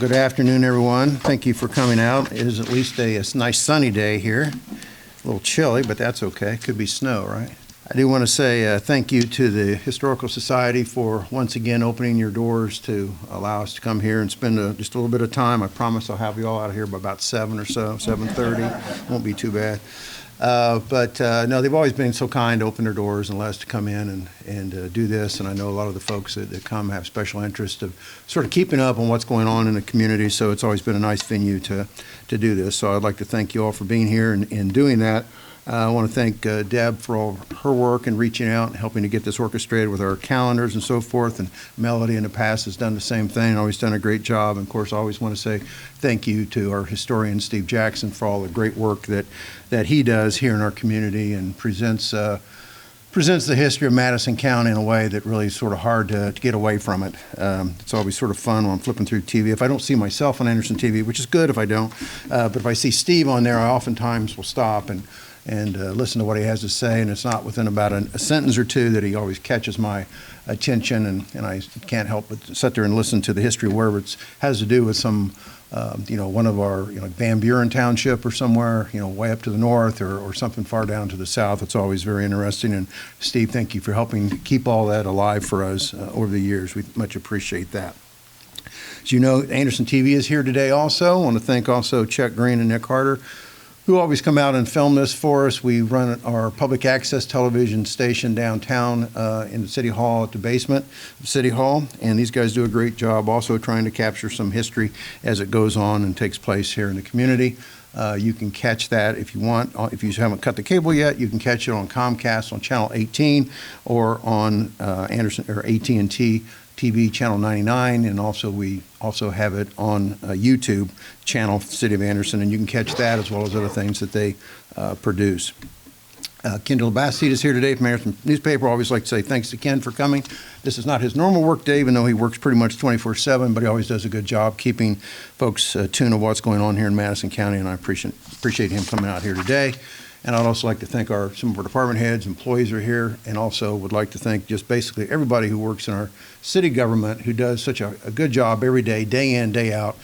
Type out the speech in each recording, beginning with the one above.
Good afternoon, everyone. Thank you for coming out. It is at least a nice sunny day here. A little chilly, but that's okay. Could be snow, right? I do want to say thank you to the Historical Society for once again opening your doors to allow us to come here and spend just a little bit of time. I promise I'll have you all out of here by about 7 or so, 7:30. Won't be too bad. No, they've always been so kind to open their doors and let us to come in and do this. And I know a lot of the folks that come have special interest of sort of keeping up on what's going on in the community. So it's always been a nice venue to do this. So I'd like to thank you all for being here and doing that. I want to thank Deb for all her work and reaching out and helping to get this orchestrated with our calendars and so forth. And Melody in the past has done the same thing, always done a great job. And of course, I always want to say thank you to our historian, Steve Jackson, for all the great work that he does here in our community and presents the history of Madison County in a way that really is sort of hard to get away from it. It's always sort of fun when I'm flipping through TV. If I don't see myself on Anderson TV, which is good if I don't, but if I see Steve on there, I oftentimes will stop and listen to what he has to say, and it's not within about a sentence or two that he always catches my attention, and I can't help but sit there and listen to the history wherever it has to do with some, one of our, Van Buren Township or somewhere, way up to the north or something far down to the south. It's always very interesting, and Steve, thank you for helping keep all that alive for us over the years. We much appreciate that. As you know, Anderson TV is here today also. I want to thank also Chuck Green and Nick Harder, who always come out and film this for us. We run our public access television station downtown in the City Hall at the basement of City Hall, and these guys do a great job also trying to capture some history as it goes on and takes place here in the community. You can catch that if you want. If you haven't cut the cable yet, you can catch it on Comcast on Channel 18 or on Anderson or AT&T TV Channel 99, and also we also have it on YouTube channel City of Anderson, and you can catch that as well as other things that they produce. Kendall Bassett is here today from Anderson Newspaper. I always like to say thanks to Ken for coming. This is not his normal work day, even though he works pretty much 24/7, but he always does a good job keeping folks tuned of what's going on here in Madison County, and I appreciate him coming out here today. And I'd also like to thank some of our department heads, employees are here, and also would like to thank just basically everybody who works in our city government who does such a good job every day, day in, day out,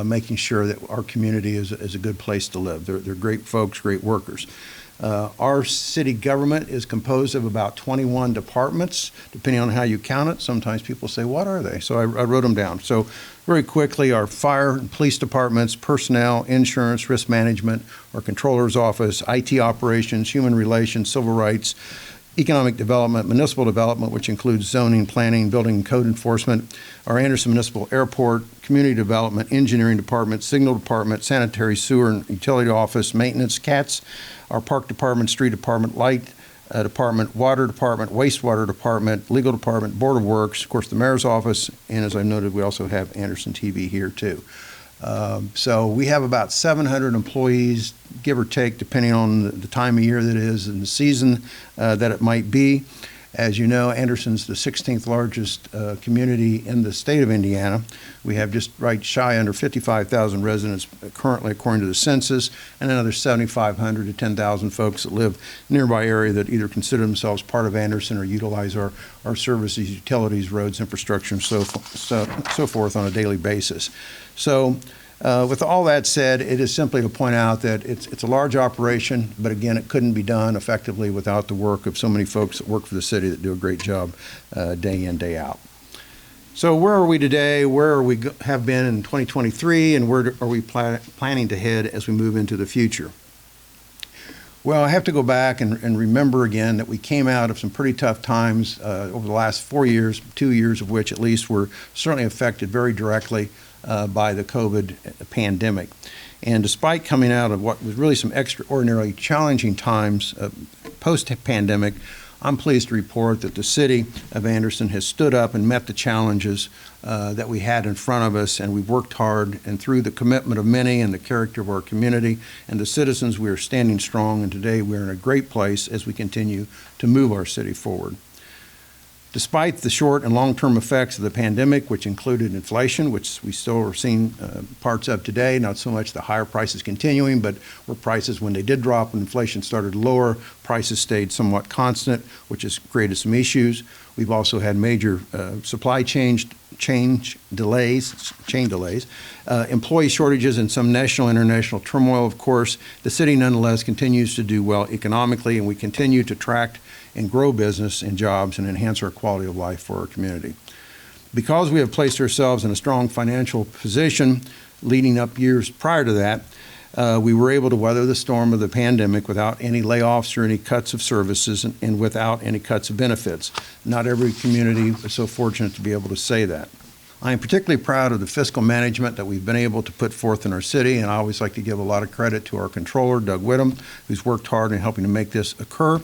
making sure that our community is a good place to live. They're great folks, great workers. Our city government is composed of about 21 departments, depending on how you count it. Sometimes people say, what are they? So I wrote them down. So very quickly, our fire and police departments, personnel, insurance, risk management, our controller's office, IT operations, human relations, civil rights, economic development, municipal development, which includes zoning, planning, building and code enforcement, our Anderson Municipal Airport, community development, engineering department, signal department, sanitary sewer and utility office, maintenance, CATS, our park department, street department, light department, water department, wastewater department, legal department, board of works, of course, the mayor's office, and as I noted, we also have Anderson TV here too. So we have about 700 employees, give or take, depending on the time of year that it is and the season that it might be. As you know, Anderson's the 16th largest community in the state of Indiana. We have just right shy under 55,000 residents currently, according to the census, and another 7,500 to 10,000 folks that live nearby area that either consider themselves part of Anderson or utilize our services, utilities, roads, infrastructure, and so forth on a daily basis. So with all that said, it is simply to point out that it's a large operation, but again, it couldn't be done effectively without the work of so many folks that work for the city that do a great job day in, day out. So where are we today? Where are we have been in 2023, and where are we planning to head as we move into the future? Well, I have to go back and remember again that we came out of some pretty tough times over the last 4 years, 2 years of which at least were certainly affected very directly by the COVID pandemic. And despite coming out of what was really some extraordinarily challenging times post-pandemic, I'm pleased to report that the city of Anderson has stood up and met the challenges that we had in front of us, and we've worked hard, and through the commitment of many and the character of our community and the citizens, we are standing strong, and today we're in a great place as we continue to move our city forward. Despite the short and long-term effects of the pandemic, which included inflation, which we still are seeing parts of today, not so much the higher prices continuing, but where prices, when they did drop, when inflation started lower, prices stayed somewhat constant, which has created some issues. We've also had major supply chain delays, employee shortages, and some national and international turmoil, of course. The city nonetheless continues to do well economically, and we continue to attract and grow business and jobs and enhance our quality of life for our community. Because we have placed ourselves in a strong financial position leading up years prior to that, we were able to weather the storm of the pandemic without any layoffs or any cuts of services and without any cuts of benefits. Not every community is so fortunate to be able to say that. I am particularly proud of the fiscal management that we've been able to put forth in our city, and I always like to give a lot of credit to our controller, Doug Whittam, who's worked hard in helping to make this occur.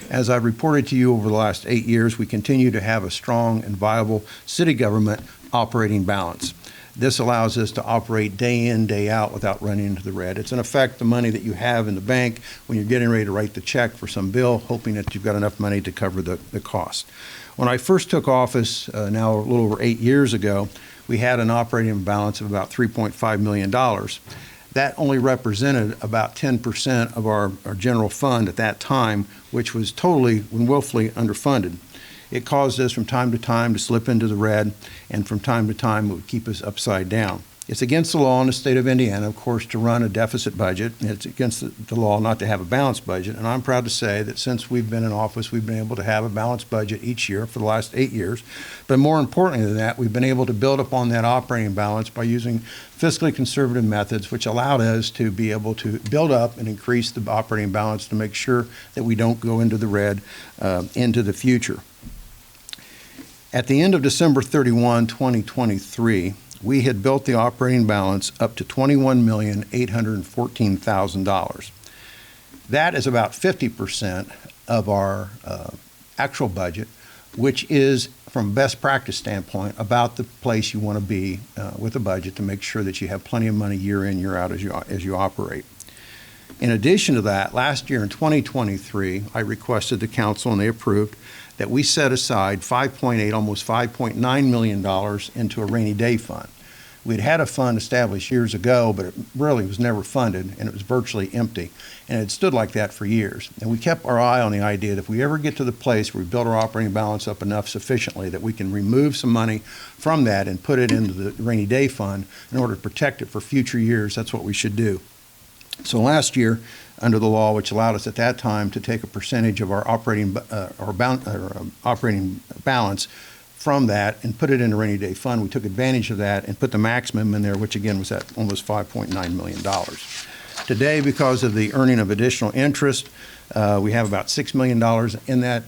As I've reported to you over the last 8 years, we continue to have a strong and viable city government operating balance. This allows us to operate day in, day out without running into the red. It's in effect the money that you have in the bank when you're getting ready to write the check for some bill, hoping that you've got enough money to cover the cost. When I first took office, now a little over 8 years ago, we had an operating balance of about $3.5 million. That only represented about 10% of our general fund at that time, which was totally and willfully underfunded. It caused us from time to time to slip into the red, and from time to time it would keep us upside down. It's against the law in the state of Indiana, of course, to run a deficit budget. It's against the law not to have a balanced budget, and I'm proud to say that since we've been in office, we've been able to have a balanced budget each year for the last 8 years. But more importantly than that, we've been able to build upon that operating balance by using fiscally conservative methods, which allowed us to be able to build up and increase the operating balance to make sure that we don't go into the red into the future. At the end of December 31, 2023, we had built the operating balance up to $21,814,000. That is about 50% of our actual budget, which is, from a best practice standpoint, about the place you want to be with a budget to make sure that you have plenty of money year in, year out as you operate. In addition to that, last year in 2023, I requested the council, and they approved, that we set aside $5.8, almost $5.9 million into a rainy day fund. We'd had a fund established years ago, but it really was never funded, and it was virtually empty. And it stood like that for years. And we kept our eye on the idea that if we ever get to the place where we build our operating balance up enough sufficiently that we can remove some money from that and put it into the rainy day fund in order to protect it for future years, that's what we should do. So last year, under the law, which allowed us at that time to take a percentage of our operating balance from that and put it in a rainy day fund, we took advantage of that and put the maximum in there, which again was at almost $5.9 million. Today, because of the earning of additional interest, we have about $6 million in that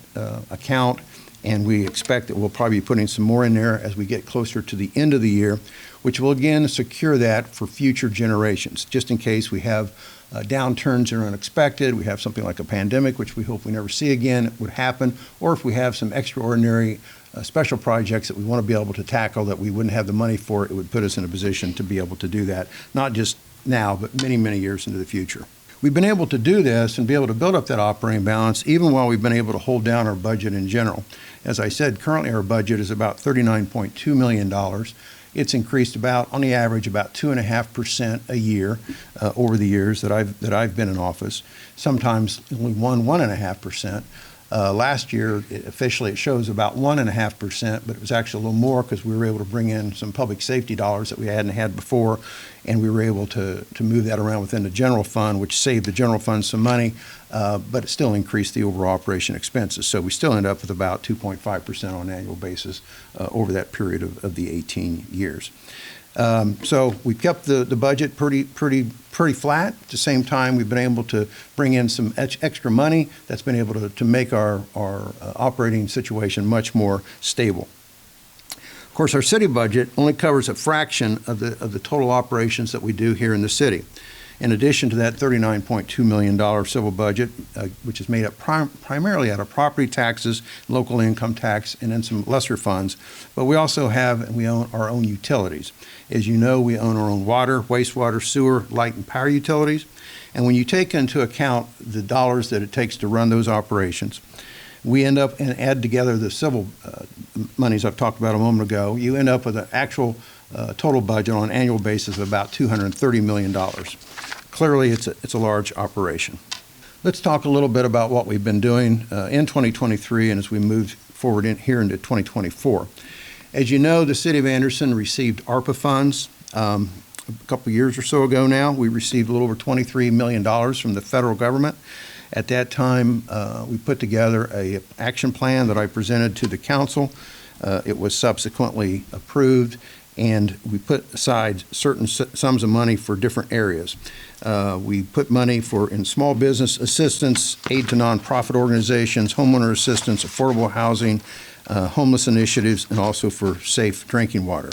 account, and we expect that we'll probably be putting some more in there as we get closer to the end of the year, which will again secure that for future generations, just in case we have downturns that are unexpected, we have something like a pandemic, which we hope we never see again, it would happen, or if we have some extraordinary special projects that we want to be able to tackle that we wouldn't have the money for, it would put us in a position to be able to do that, not just now, but many, many years into the future. We've been able to do this and be able to build up that operating balance even while we've been able to hold down our budget in general. As I said, currently our budget is about $39.2 million. It's increased about, on the average, about 2.5% a year over the years that I've been in office. Sometimes only 1.5%. Last year, officially, it shows about 1.5%, but it was actually a little more because we were able to bring in some public safety dollars that we hadn't had before, and we were able to move that around within the general fund, which saved the general fund some money, but it still increased the overall operation expenses. So we still end up with about 2.5% on an annual basis over that period of the 18 years. So we kept the budget pretty flat. At the same time, we've been able to bring in some extra money that's been able to make our operating situation much more stable. Of course, our city budget only covers a fraction of the total operations that we do here in the city. In addition to that $39.2 million civil budget, which is made up primarily out of property taxes, local income tax, and then some lesser funds, but we also have and we own our own utilities. As you know, we own our own water, wastewater, sewer, light, and power utilities. And when you take into account the dollars that it takes to run those operations, we end up and add together the civil monies I've talked about a moment ago, you end up with an actual total budget on an annual basis of about $230 million. Clearly, it's a large operation. Let's talk a little bit about what we've been doing in 2023 and as we move forward here into 2024. As you know, the City of Anderson received ARPA funds a couple years or so ago now. We received a little over $23 million from the federal government. At that time, we put together an action plan that I presented to the council. It was subsequently approved, and we put aside certain sums of money for different areas. We put money in small business assistance, aid to nonprofit organizations, homeowner assistance, affordable housing, homeless initiatives, and also for safe drinking water.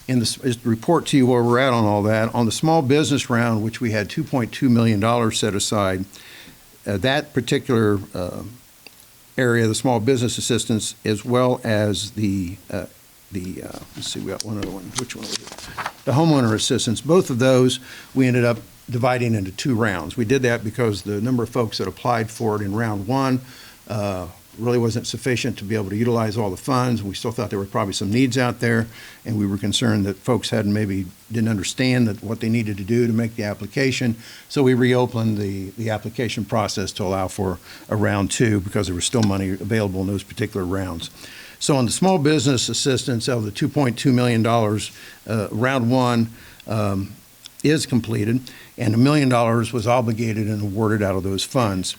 In this report to you where we're at on all that, on the small business round, which we had $2.2 million set aside, that particular area, the small business assistance, as well as let's see, we got one other one. Which one was it? The homeowner assistance. Both of those we ended up dividing into two rounds. We did that because the number of folks that applied for it in round one really wasn't sufficient to be able to utilize all the funds. We still thought there were probably some needs out there, and we were concerned that folks didn't understand what they needed to do to make the application. So we reopened the application process to allow for a round two because there was still money available in those particular rounds. So on the small business assistance of the $2.2 million, round one is completed, and $1 million was obligated and awarded out of those funds.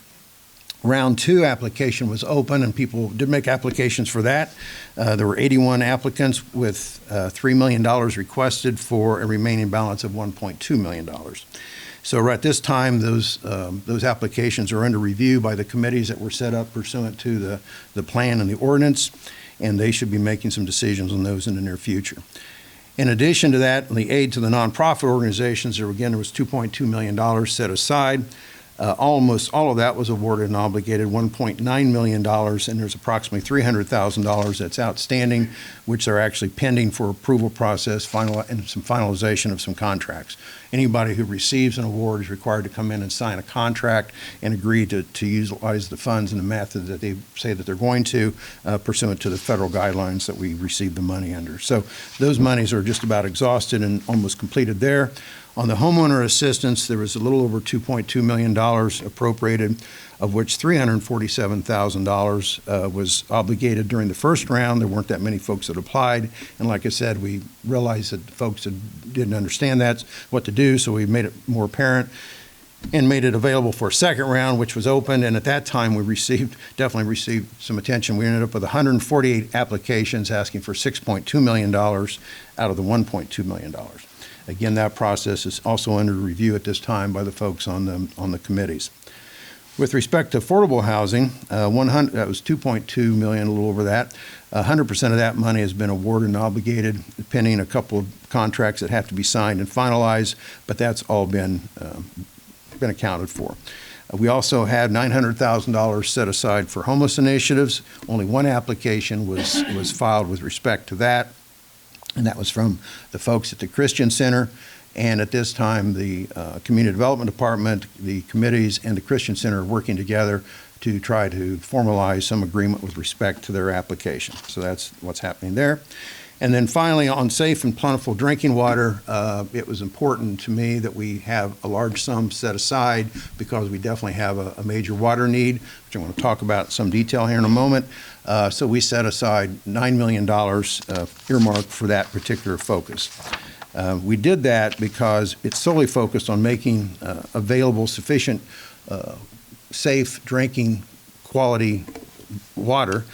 Round two application was open, and people did make applications for that. There were 81 applicants with $3 million requested for a remaining balance of $1.2 million. So right at this time, those applications are under review by the committees that were set up pursuant to the plan and the ordinance, and they should be making some decisions on those in the near future. In addition to that, the aid to the nonprofit organizations, there was $2.2 million set aside. Almost all of that was awarded and obligated, $1.9 million, and there's approximately $300,000 that's outstanding, which are actually pending for approval process and some finalization of some contracts. Anybody who receives an award is required to come in and sign a contract and agree to utilize the funds in the method that they say that they're going to, pursuant to the federal guidelines that we receive the money under. So those monies are just about exhausted and almost completed there. On the homeowner assistance, there was a little over $2.2 million appropriated, of which $347,000 was obligated during the first round. There weren't that many folks that applied, and like I said, we realized that folks didn't understand what to do, so we made it more apparent and made it available for a second round, which was open, and at that time we definitely received some attention. We ended up with 148 applications asking for $6.2 million out of the $1.2 million. Again, that process is also under review at this time by the folks on the committees. With respect to affordable housing, that was $2.2 million, a little over that. 100% of that money has been awarded and obligated, pending a couple of contracts that have to be signed and finalized, but that's all been accounted for. We also had $900,000 set aside for homeless initiatives. Only one application was filed with respect to that, and that was from the folks at the Christian Center. And at this time, the Community Development Department, the committees, and the Christian Center are working together to try to formalize some agreement with respect to their application. So that's what's happening there. And then finally, on safe and plentiful drinking water, it was important to me that we have a large sum set aside because we definitely have a major water need, which I want to talk about in some detail here in a moment. So we set aside $9 million earmarked for that particular focus. We did that because it's solely focused on making available sufficient safe drinking quality water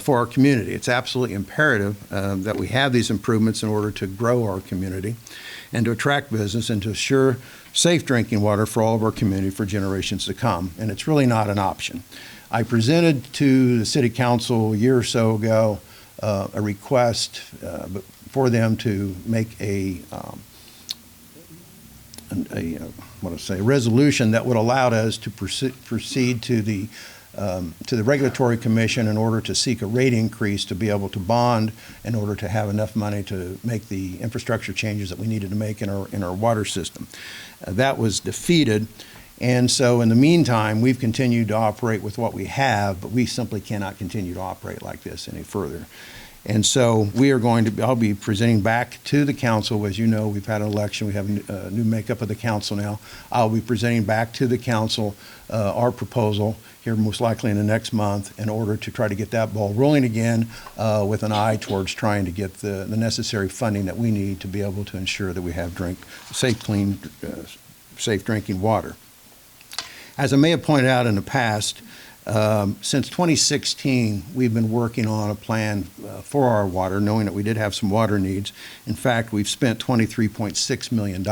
for our community. It's absolutely imperative that we have these improvements in order to grow our community and to attract business and to assure safe drinking water for all of our community for generations to come. And it's really not an option. I presented to the City Council a year or so ago a request for them to make a resolution that would allow us to proceed to the Regulatory Commission in order to seek a rate increase to be able to bond in order to have enough money to make the infrastructure changes that we needed to make in our water system. That was defeated, And so in the meantime, we've continued to operate with what we have, but we simply cannot continue to operate like this any further. And so I'll be presenting back to the council. As you know, we've had an election. We have a new makeup of the council now. I'll be presenting back to the council our proposal here most likely in the next month in order to try to get that ball rolling again with an eye towards trying to get the necessary funding that we need to be able to ensure that we have safe, clean, safe drinking water. As I may have pointed out in the past, since 2016, we've been working on a plan for our water, knowing that we did have some water needs. In fact, we've spent $23.6 million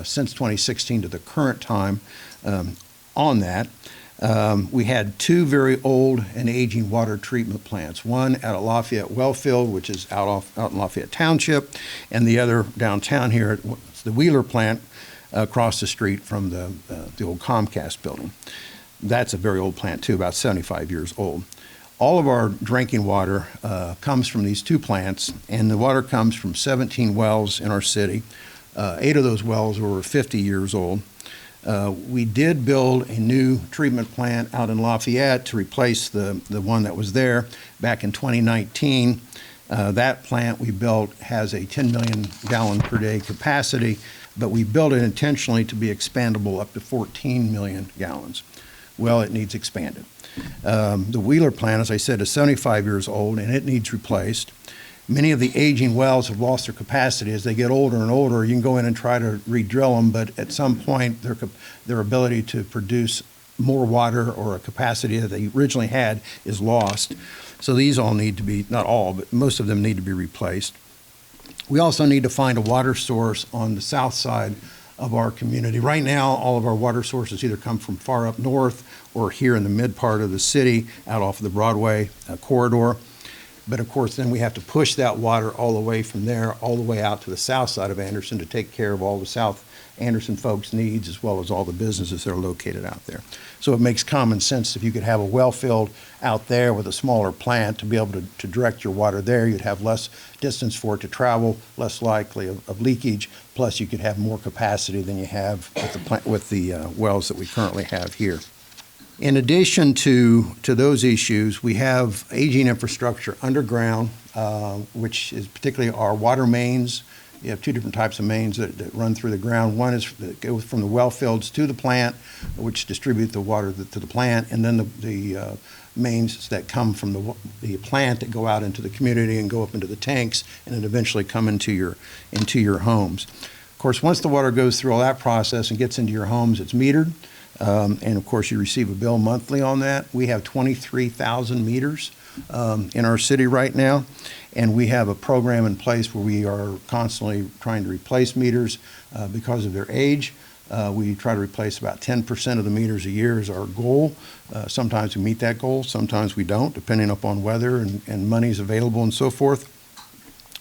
since 2016 to the current time on that. We had two very old and aging water treatment plants, one at Lafayette Wellfield, which is out in Lafayette Township, and the other downtown here at the Wheeler plant across the street from the old Comcast building. That's a very old plant too, about 75 years old. All of our drinking water comes from these two plants, and the water comes from 17 wells in our city. 8 of those wells were 50 years old. We did build a new treatment plant out in Lafayette to replace the one that was there back in 2019. That plant we built has a 10 million gallon per day capacity, but we built it intentionally to be expandable up to 14 million gallons. Well, it needs expanded. The Wheeler plant, as I said, is 75 years old, and it needs replaced. Many of the aging wells have lost their capacity. As they get older and older, you can go in and try to re-drill them, but at some point, their ability to produce more water or a capacity that they originally had is lost. So these all need to be, not all, but most of them need to be replaced. We also need to find a water source on the south side of our community. Right now, all of our water sources either come from far up north or here in the mid part of the city, out off of the Broadway corridor. But of course, then we have to push that water all the way from there, all the way out to the south side of Anderson to take care of all the South Anderson folks' needs, as well as all the businesses that are located out there. So it makes common sense if you could have a well field out there with a smaller plant to be able to direct your water there. You'd have less distance for it to travel, less likely of leakage, plus you could have more capacity than you have with the wells that we currently have here. In addition to those issues, we have aging infrastructure underground, which is particularly our water mains. You have two different types of mains that run through the ground. One is that goes from the well fields to the plant, which distribute the water to the plant, and then the mains that come from the plant that go out into the community and go up into the tanks and then eventually come into your homes. Of course, once the water goes through all that process and gets into your homes, it's metered. And of course, you receive a bill monthly on that. We have 23,000 meters in our city right now, and we have a program in place where we are constantly trying to replace meters because of their age. We try to replace about 10% of the meters a year is our goal. Sometimes we meet that goal, sometimes we don't, depending upon weather and monies available and so forth.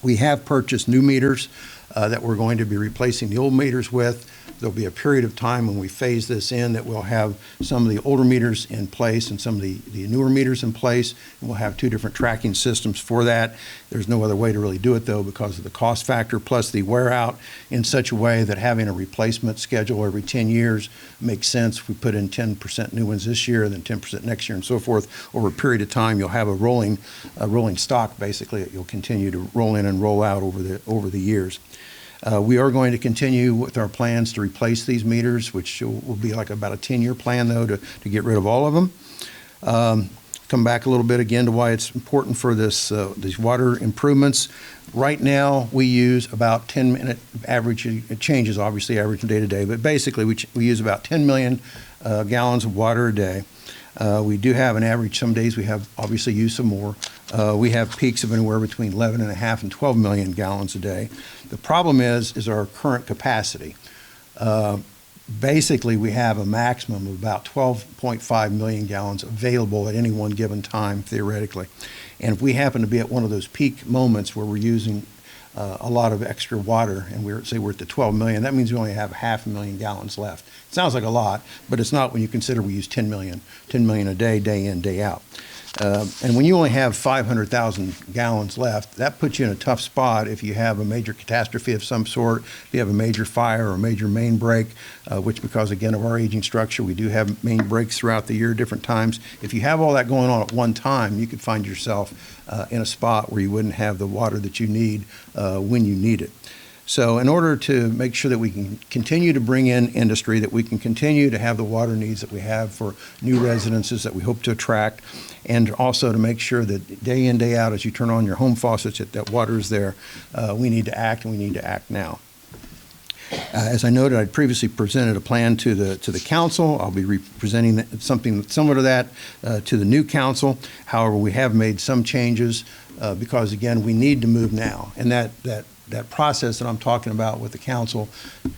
We have purchased new meters that we're going to be replacing the old meters with. There'll be a period of time when we phase this in that we'll have some of the older meters in place and some of the newer meters in place, and we'll have two different tracking systems for that. There's no other way to really do it, though, because of the cost factor plus the wear out in such a way that having a replacement schedule every 10 years makes sense. If we put in 10% new ones this year, then 10% next year, and so forth, over a period of time, you'll have a rolling stock, basically, that you'll continue to roll in and roll out over the years. We are going to continue with our plans to replace these meters, which will be like about a 10-year plan, though, to get rid of all of them. Come back a little bit again to why it's important for these water improvements. Right now, we use about 10-minute average. It changes, obviously, average from day to day, but basically, we use about 10 million gallons of water a day. We do have an average. Some days we have obviously used some more. We have peaks of anywhere between 11.5 and 12 million gallons a day. The problem is our current capacity. Basically, we have a maximum of about 12.5 million gallons available at any one given time, theoretically. And if we happen to be at one of those peak moments where we're using a lot of extra water, and we're at the 12 million, that means we only have 500,000 gallons left. It sounds like a lot, but it's not when you consider we use 10 million a day, day in, day out. And when you only have 500,000 gallons left, that puts you in a tough spot if you have a major catastrophe of some sort, if you have a major fire or a major main break, which because, again, of our aging structure, we do have main breaks throughout the year, different times. If you have all that going on at one time, you could find yourself in a spot where you wouldn't have the water that you need when you need it. So in order to make sure that we can continue to bring in industry, that we can continue to have the water needs that we have for new residences that we hope to attract, and also to make sure that day in, day out, as you turn on your home faucets, that water is there, we need to act, and we need to act now. As I noted, I previously presented a plan to the council. I'll be presenting something similar to that to the new council. However, we have made some changes because, again, we need to move now, and that process that I'm talking about with the council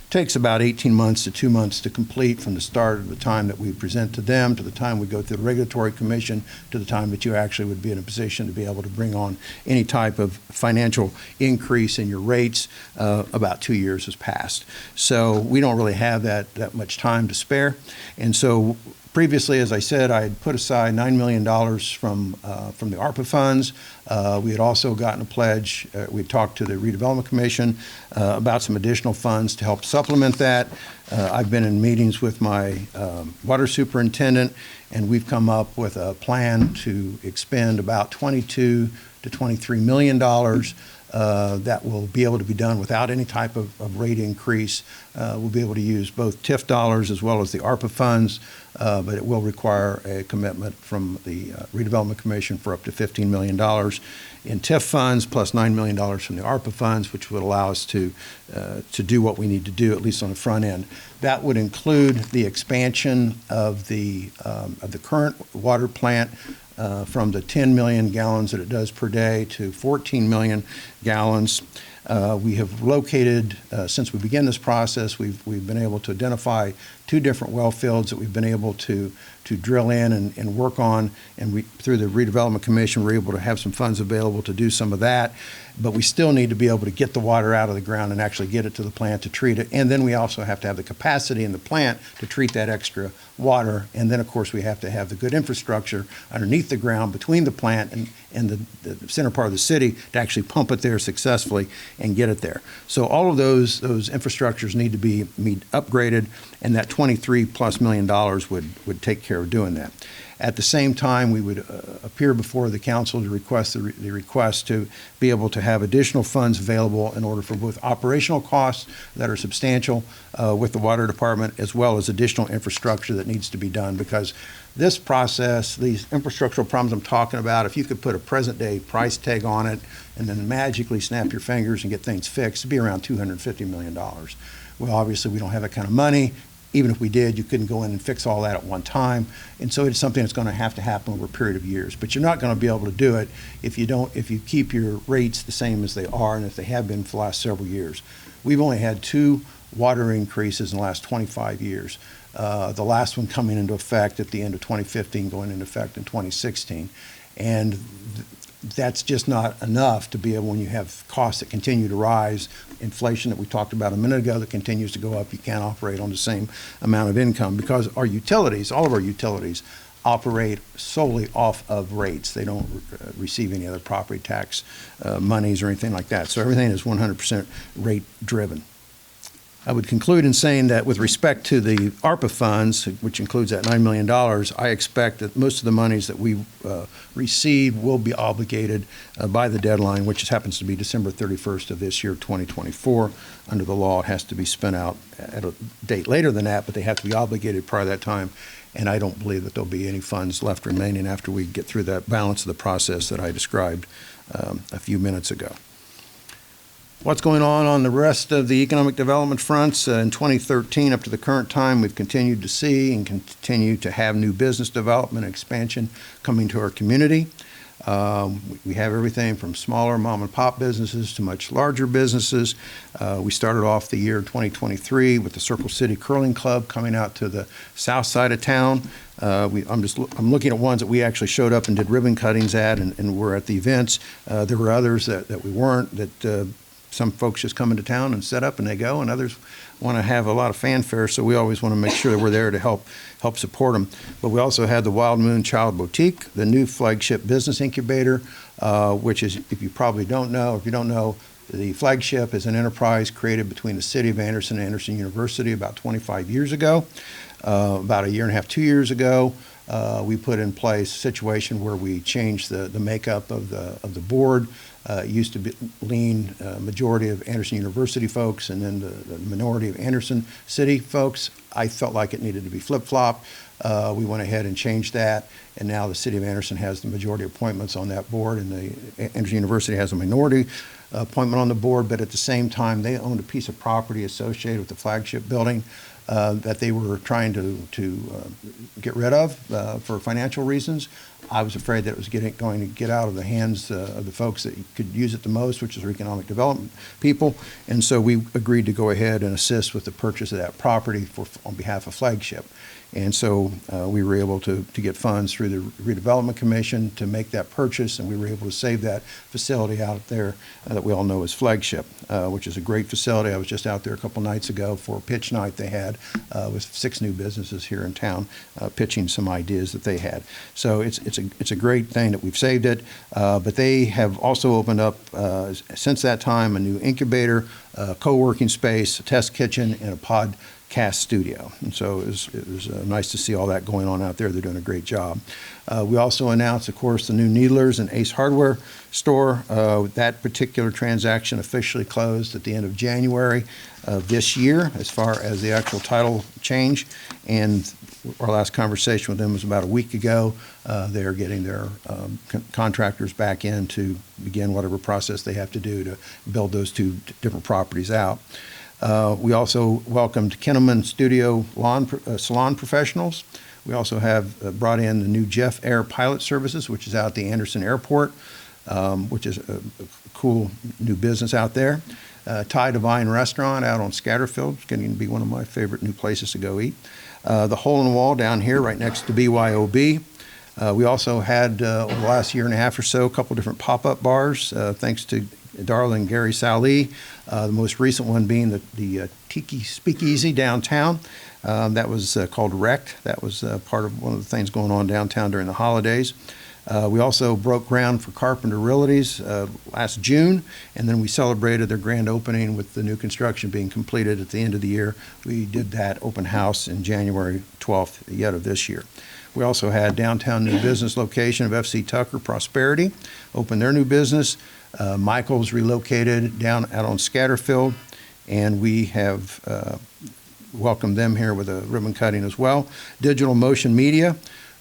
takes about 18 months to 2 months to complete, from the start of the time that we present to them to the time we go through the regulatory commission to the time that you actually would be in a position to be able to bring on any type of financial increase in your rates. About 2 years has passed. So we don't really have that much time to spare. And so previously, as I said, I had put aside $9 million from the ARPA funds. We had also gotten a pledge. We talked to the Redevelopment Commission about some additional funds to help supplement that. I've been in meetings with my water superintendent, and we've come up with a plan to expend about $22 to $23 million that will be able to be done without any type of rate increase. We'll be able to use both TIF dollars as well as the ARPA funds, but it will require a commitment from the Redevelopment Commission for up to $15 million in TIF funds, plus $9 million from the ARPA funds, which would allow us to do what we need to do, at least on the front end. That would include the expansion of the current water plant from the 10 million gallons that it does per day to 14 million gallons. We have located, since we began this process, we've been able to identify 2 different well fields that we've been able to drill in and work on, and through the Redevelopment Commission, we're able to have some funds available to do some of that. But we still need to be able to get the water out of the ground and actually get it to the plant to treat it. And then we also have to have the capacity in the plant to treat that extra water. And then, of course, we have to have the good infrastructure underneath the ground between the plant and the center part of the city to actually pump it there successfully and get it there. So all of those infrastructures need to be upgraded, and that $23+ million would take care of doing that. At the same time, we would appear before the council to request the request to be able to have additional funds available in order for both operational costs that are substantial with the water department, as well as additional infrastructure that needs to be done. Because this process, these infrastructural problems I'm talking about, if you could put a present day price tag on it and then magically snap your fingers and get things fixed, it'd be around $250 million. Well, obviously we don't have that kind of money. Even if we did, you couldn't go in and fix all that at one time. And so it's something that's going to have to happen over a period of years. But you're not going to be able to do it if you keep your rates the same as they are and if they have been for the last several years. We've only had 2 water increases in the last 25 years. The last one coming into effect at the end of 2015, going into effect in 2016. And that's just not enough to be able, when you have costs that continue to rise, inflation that we talked about a minute ago that continues to go up, you can't operate on the same amount of income, because our utilities, all of our utilities, operate solely off of rates. They don't receive any other property tax monies or anything like that. So everything is 100% rate driven. I would conclude in saying that with respect to the ARPA funds, which includes that $9 million, I expect that most of the monies that we receive will be obligated by the deadline, which happens to be December 31st of this year, 2024. Under the law, it has to be spent out at a date later than that, but they have to be obligated prior to that time. And I don't believe that there'll be any funds left remaining after we get through that balance of the process that I described a few minutes ago. What's going on the rest of the economic development fronts? In 2013 up to the current time, we've continued to see and continue to have new business development and expansion coming to our community. We have everything from smaller mom and pop businesses to much larger businesses. We started off the year 2023 with the Circle City Curling Club coming out to the south side of town. I'm looking at ones that we actually showed up and did ribbon cuttings at and were at the events. There were others that we weren't, that some folks just come into town and set up and they go, and others want to have a lot of fanfare, so we always want to make sure that we're there to help support them. But we also had the Wild Moon Child Boutique, the new flagship business incubator, which is, if you probably don't know, if you don't know, the flagship is an enterprise created between the City of Anderson and Anderson University about 25 years ago. About a year and a half, 2 years ago, we put in place a situation where we changed the makeup of the board. It used to be lean majority of Anderson University folks and then the minority of Anderson City folks. I felt like it needed to be flip-flop. We went ahead and changed that, and now the City of Anderson has the majority appointments on that board, and the Anderson University has a minority appointment on the board, but at the same time, they owned a piece of property associated with the flagship building that they were trying to get rid of for financial reasons. I was afraid that it was going to get out of the hands of the folks that could use it the most, which is our economic development people. And so we agreed to go ahead and assist with the purchase of that property on behalf of Flagship. And so we were able to get funds through the Redevelopment Commission to make that purchase, and we were able to save that facility out there that we all know as Flagship, which is a great facility. I was just out there a couple nights ago for a pitch night they had with 6 new businesses here in town pitching some ideas that they had. So it's a great thing that we've saved it, but they have also opened up since that time a new incubator, co-working space, a test kitchen, and a podcast studio. And so it was nice to see all that going on out there. They're doing a great job. We also announced, of course, the new Needlers and Ace Hardware store. That particular transaction officially closed at the end of January of this year as far as the actual title change. And our last conversation with them was about a week ago. They're getting their contractors back in to begin whatever process they have to do to build those 2 different properties out. We also welcomed Kinnaman Studio Salon Professionals. We also have brought in the new Jeff Air Pilot Services, which is out at the Anderson Airport, which is a cool new business out there. Thai Divine Restaurant out on Scatterfield. It's getting to be one of my favorite new places to go eat. The Hole in the Wall down here right next to BYOB. We also had, over the last year and a half or so, a couple different pop-up bars, thanks to darling Gary Sally, the most recent one being the Tiki Speakeasy downtown. That was called Wrecked. That was part of one of the things going on downtown during the holidays. We also broke ground for Carpenter Realties last June, and then we celebrated their grand opening with the new construction being completed at the end of the year. We did that open house in January 12th yet of this year. We also had downtown new business location of FC Tucker Prosperity open their new business. Michael's relocated down out on Scatterfield, and we have welcomed them here with a ribbon cutting as well. Digital Motion Media.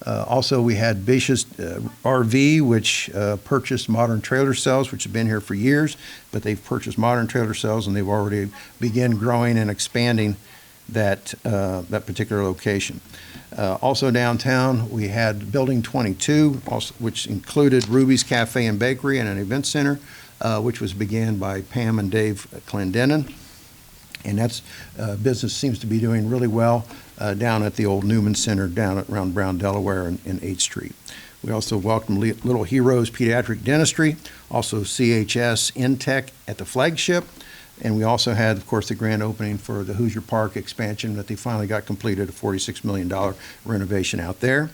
Also, we had Bishop's RV, which purchased Modern Trailer Cells, which have been here for years, but they've purchased Modern Trailer Cells, and they've already begun growing and expanding that particular location. Also downtown, we had Building 22, also, which included Ruby's Cafe and Bakery and an event center, which was began by Pam and Dave Clendenin. And that's business seems to be doing really well down at the old Newman Center down around Brown, Delaware and 8th Street. We also welcomed Little Heroes Pediatric Dentistry, also CHS Intech at the flagship. And we also had, of course, the grand opening for the Hoosier Park expansion that they finally got completed, a $46 million renovation out there.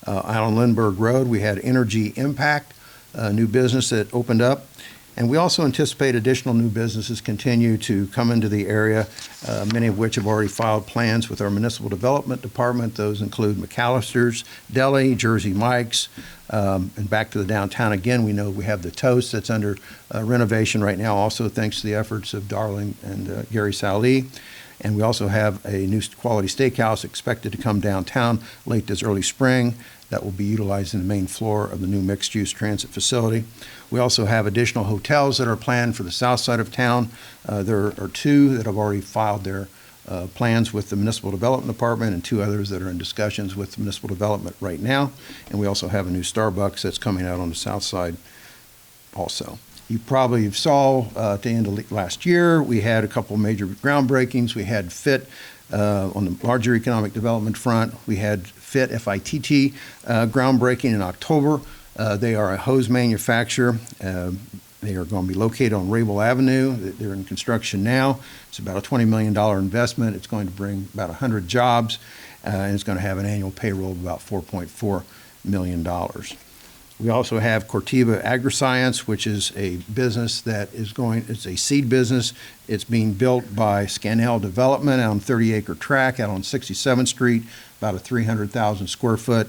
Out on Lindbergh Road, we had Energy Impact, a new business that opened up. And we also anticipate additional new businesses continue to come into the area, many of which have already filed plans with our Municipal Development Department. Those include McAllister's Deli, Jersey Mike's, and back to the downtown again. We know we have the Toast that's under renovation right now, also thanks to the efforts of Darling and Gary Sally. And we also have a new quality steakhouse expected to come downtown late this early spring that will be utilizing the main floor of the new mixed-use transit facility. We also have additional hotels that are planned for the south side of town. There are 2 that have already filed their plans with the Municipal Development Department and 2 others that are in discussions with Municipal Development right now. And we also have a new Starbucks that's coming out on the south side also. You probably saw at the end of last year, we had a couple major groundbreakings. We had FIT on the larger economic development front. We had FIT, F-I-T-T, groundbreaking in October. They are a hose manufacturer They are going to be located on Rabel Avenue. They're in construction now. It's about a $20 million investment. It's going to bring about 100 jobs, and it's going to have an annual payroll of about $4.4 million. We also have Corteva Agriscience, which is a business that it's a seed business. It's being built by Scannell Development on 30-acre tract out on 67th Street, about a 300,000 square foot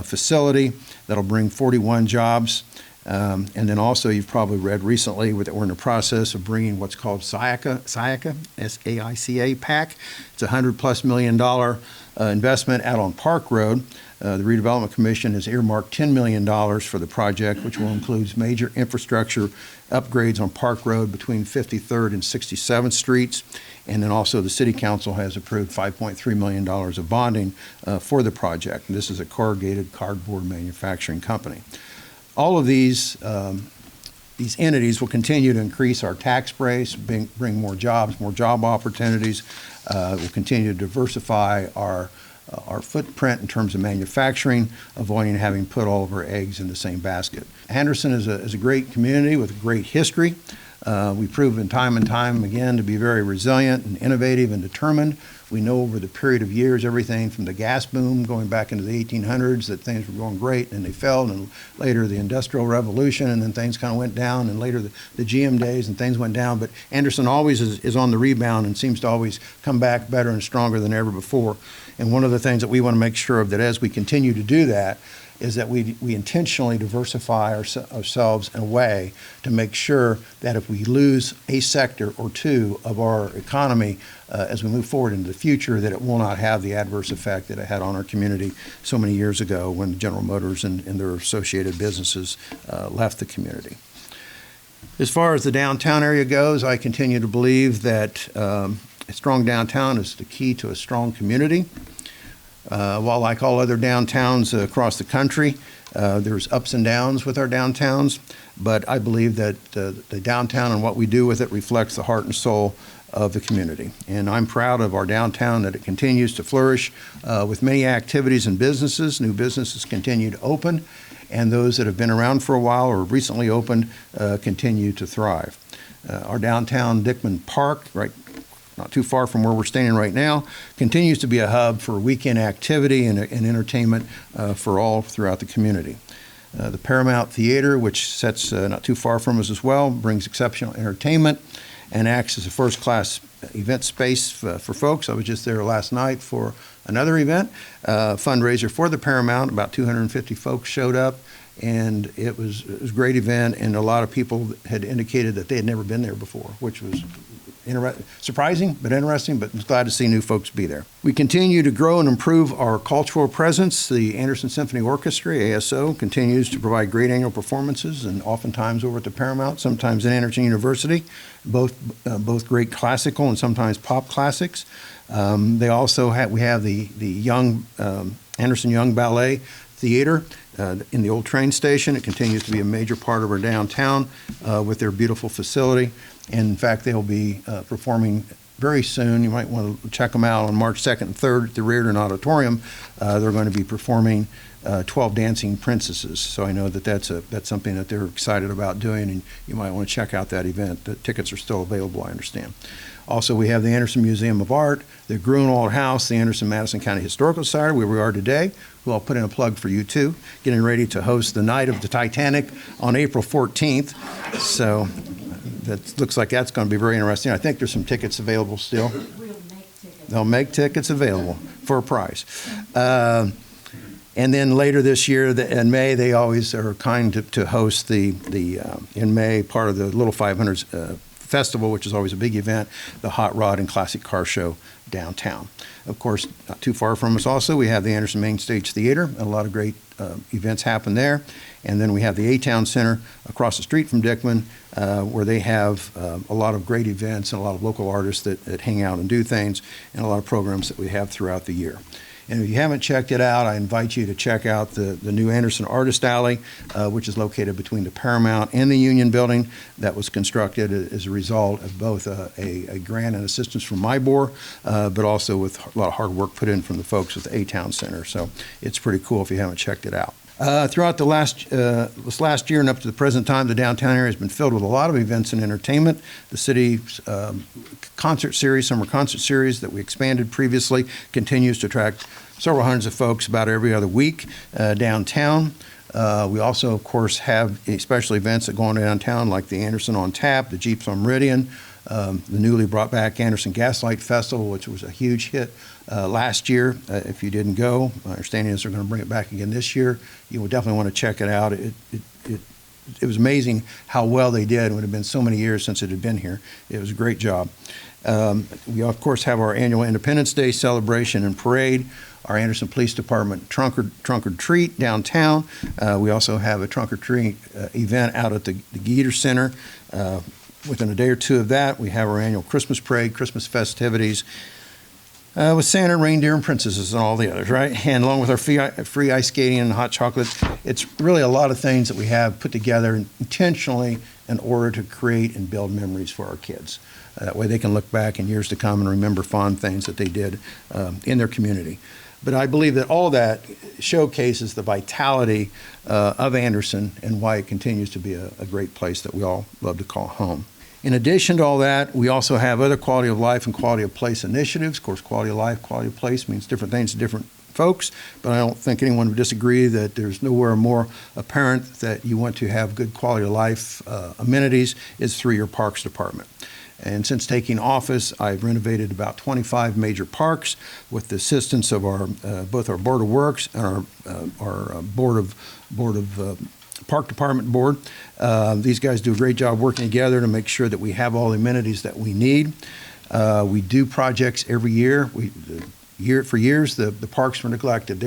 facility that'll bring 41 jobs. And then also, you've probably read recently that we're in the process of bringing what's called SAICA, S-A-I-C-A PAC. It's a $100+ million investment out on Park Road. The Redevelopment Commission has earmarked $10 million for the project, which will include major infrastructure upgrades on Park Road between 53rd and 67th Streets. And then also the City Council has approved $5.3 million of bonding for the project. And this is a corrugated cardboard manufacturing company. All of these entities will continue to increase our tax base, bring more jobs, more job opportunities. We'll continue to diversify our footprint in terms of manufacturing, avoiding having put all of our eggs in the same basket. Anderson is a great community with a great history. We've proven time and time again to be very resilient and innovative and determined. We know over the period of years, everything from the gas boom going back into the 1800s, that things were going great and they fell, and later the Industrial Revolution, and then things kind of went down, and later the GM days and things went down. But Anderson always is on the rebound and seems to always come back better and stronger than ever before. And one of the things that we want to make sure of that as we continue to do that is that we intentionally diversify ourselves in a way to make sure that if we lose a sector or two of our economy as we move forward into the future, that it will not have the adverse effect that it had on our community so many years ago when General Motors and their associated businesses left the community. As far as the downtown area goes, I continue to believe that a strong downtown is the key to a strong community. While like all other downtowns across the country, there's ups and downs with our downtowns, but I believe that the downtown and what we do with it reflects the heart and soul of the community. And I'm proud of our downtown, that it continues to flourish with many activities and businesses. New businesses continue to open, and those that have been around for a while or recently opened continue to thrive. Our downtown Dickman Park, right not too far from where we're standing right now, continues to be a hub for weekend activity and entertainment for all throughout the community. The Paramount Theater, which sits not too far from us as well, brings exceptional entertainment and acts as a first-class event space for folks. I was just there last night for another event, fundraiser for the Paramount. About 250 folks showed up, and it was a great event, and a lot of people had indicated that they had never been there before, which was surprising but interesting, but I was glad to see new folks be there. We continue to grow and improve our cultural presence. The Anderson Symphony Orchestra, ASO, continues to provide great annual performances, and oftentimes over at the Paramount, sometimes at Anderson University, both great classical and sometimes pop classics. We have the young Anderson Young Ballet Theater in the old train station. It continues to be a major part of our downtown with their beautiful facility. And in fact, they'll be performing very soon. You might want to check them out on March 2nd and 3rd at the Reardon Auditorium. They're going to be performing 12 Dancing Princesses. So I know that that's something that they're excited about doing, and you might want to check out that event. The tickets are still available, I understand. Also, we have the Anderson Museum of Art, the Grunewald House, the Anderson-Madison County Historical Society, where we are today, who I'll put in a plug for you too, getting ready to host the Night of the Titanic on April 14th. So that looks like that's going to be very interesting. I think there's some tickets available still. They'll make tickets available for a price. And then later this year, in May, they always are kind to host in May, part of the Little 500s Festival, which is always a big event, the Hot Rod and Classic Car Show downtown. Of course, not too far from us also, we have the Anderson Main Stage Theater. A lot of great events happen there. And then we have the A-Town Center across the street from Dickman, where they have a lot of great events and a lot of local artists that hang out and do things, and a lot of programs that we have throughout the year. And if you haven't checked it out, I invite you to check out the new Anderson Artist Alley, which is located between the Paramount and the Union Building, that was constructed as a result of both a grant and assistance from MIBOR, but also with a lot of hard work put in from the folks at the A-Town Center. So it's pretty cool if you haven't checked it out. Throughout this last year and up to the present time, the downtown area has been filled with a lot of events and entertainment. The city's summer concert series that we expanded previously, continues to attract several hundreds of folks about every other week downtown. We also, of course, have special events that go on downtown, like the Anderson on Tap, the Jeeps on Meridian, the newly brought back Anderson Gaslight Festival, which was a huge hit last year. If you didn't go, my understanding is they're going to bring it back again this year. You will definitely want to check it out. It was amazing how well they did. It would have been so many years since it had been here. It was a great job. We, of course, have our annual Independence Day celebration and parade, our Anderson Police Department trunk or treat downtown. We also have a trunk or treat event out at the Geter Center. Within a day or two of that, we have our annual Christmas parade, Christmas festivities, with Santa, reindeer, and princesses and all the others, right? And along with our free ice skating and hot chocolate, it's really a lot of things that we have put together intentionally in order to create and build memories for our kids. That way they can look back in years to come and remember fond things that they did in their community. But I believe that all that showcases the vitality of Anderson and why it continues to be a great place that we all love to call home. In addition to all that, we also have other quality of life and quality of place initiatives. Of course, quality of life, quality of place means different things to different folks, but I don't think anyone would disagree that there's nowhere more apparent that you want to have good quality of life amenities is through your Parks Department. And since taking office, I've renovated about 25 major parks with the assistance of our both our Board of Works and our Board of Park Department board. These guys do a great job working together to make sure that we have all the amenities that we need. We do projects every year. For years, the parks were neglected.